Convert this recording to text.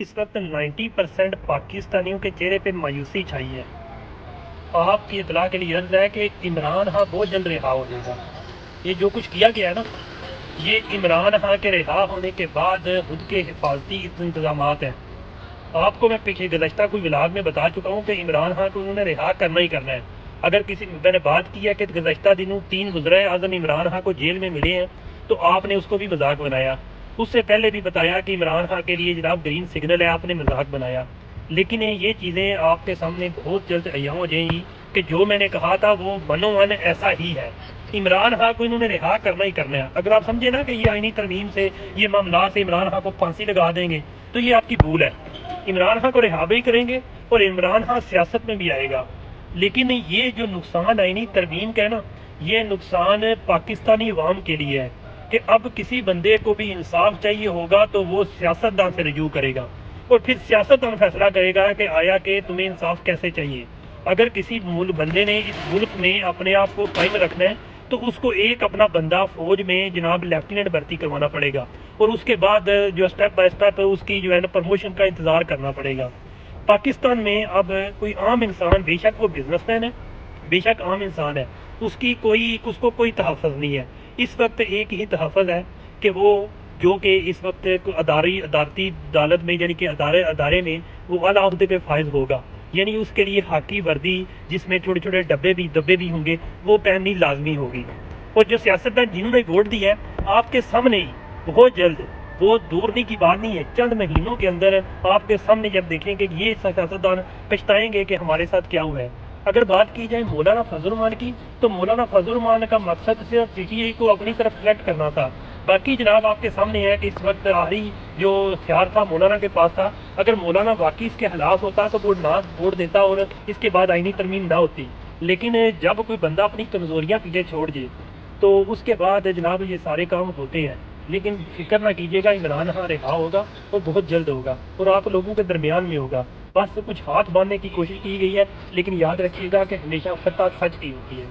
اس وقت 90% پاکستانیوں کے چہرے پہ مایوسی چھائی ہے۔ آپ کی اطلاع کے لیے عرض ہے کہ عمران خان بہت جلد رہا ہو جائے گا۔ یہ جو کچھ کیا گیا ہے نا، یہ عمران خان کے رہا ہونے کے بعد خود کے حفاظتی انتظامات ہیں۔ آپ کو میں پیچھے گزشتہ کوئی ولاگ میں بتا چکا ہوں کہ عمران خان کو انہوں نے رہا کرنا ہی کرنا ہے۔ اگر کسی میں نے بات کی ہے کہ گزشتہ دنوں 3 وزرائے اعظم عمران خان کو جیل میں ملے ہیں، تو آپ نے اس کو بھی مذاق بنایا۔ اس سے پہلے بھی بتایا کہ عمران خان کے لیے جناب گرین سگنل ہے، آپ نے مذاق بنایا۔ لیکن یہ چیزیں آپ کے سامنے بہت جلد عیاں ہو جائیں گی کہ جو میں نے کہا تھا وہ منو من ایسا ہی ہے۔ عمران خان کو انہوں نے رہا کرنا ہی کرنا ہے۔ اگر آپ سمجھے نا کہ یہ آئینی ترمیم سے، یہ معاملات سے عمران خان کو پھانسی لگا دیں گے، تو یہ آپ کی بھول ہے۔ عمران خان کو رہا بھی کریں گے اور عمران خان سیاست میں بھی آئے گا، لیکن یہ جو نقصان آئینی ترمیم کا ہے نا، یہ نقصان پاکستانی عوام کے لیے ہے کہ اب کسی بندے کو بھی انصاف چاہیے ہوگا تو وہ سیاستدان سے رجوع کرے گا، اور پھر سیاستدان فیصلہ کرے گا کہ آیا کہ تمہیں انصاف کیسے چاہیے۔ اگر کسی بندے نے اس ملک میں اپنے آپ کو قائم رکھنا ہے تو اس کو ایک اپنا بندہ فوج میں جناب لیفٹیننٹ بھرتی کروانا پڑے گا، اور اس کے بعد جو سٹیپ بائی سٹیپ اس کی جو ہے نا پروموشن کا انتظار کرنا پڑے گا۔ پاکستان میں اب کوئی عام انسان، بے شک وہ بزنس مین ہے، بے شک عام انسان ہے، اس کو کوئی تحفظ نہیں ہے۔ اس وقت ایک ہی تحفظ ہے کہ وہ جو کہ اس وقت عدالتی عدالت میں، یعنی کہ ادارے میں وہ اعلیٰ عہدے پہ فائز ہوگا، یعنی اس کے لیے خاکی وردی جس میں چھوٹے چھوٹے دبے بھی ہوں گے وہ پہننی لازمی ہوگی۔ اور جو سیاستدان جنہوں نے ووٹ دی ہے، آپ کے سامنے ہی بہت جلد، بہت دور کی بات نہیں ہے، چند مہینوں کے اندر آپ کے سامنے جب دیکھیں کہ یہ سیاستدان پچھتائیں گے کہ ہمارے ساتھ کیا ہوا ہے۔ اگر بات کی جائے مولانا فضل الرحمان کی، تو مولانا فضل الرحمان کا مقصد صرف پی ٹی آئی کو اپنی طرف سلیکٹ کرنا تھا۔ باقی جناب آپ کے سامنے ہے کہ اس وقت آخری جو اختیار تھا مولانا کے پاس تھا۔ اگر مولانا واقعی اس کے خلاف ہوتا تو وہ نہ ووٹ دیتا اور اس کے بعد آئینی ترمیم نہ ہوتی، لیکن جب کوئی بندہ اپنی کمزوریاں پیچھے چھوڑ دے تو اس کے بعد جناب یہ سارے کام ہوتے ہیں۔ لیکن فکر نہ کیجیے گا، عمران خان رہا ہوگا اور بہت جلد ہوگا، اور آپ لوگوں کے درمیان میں ہوگا۔ بس کچھ ہاتھ باندھنے کی کوشش کی گئی ہے، لیکن یاد رکھیے گا کہ ہمیشہ فتح سچ کی ہوتی ہے۔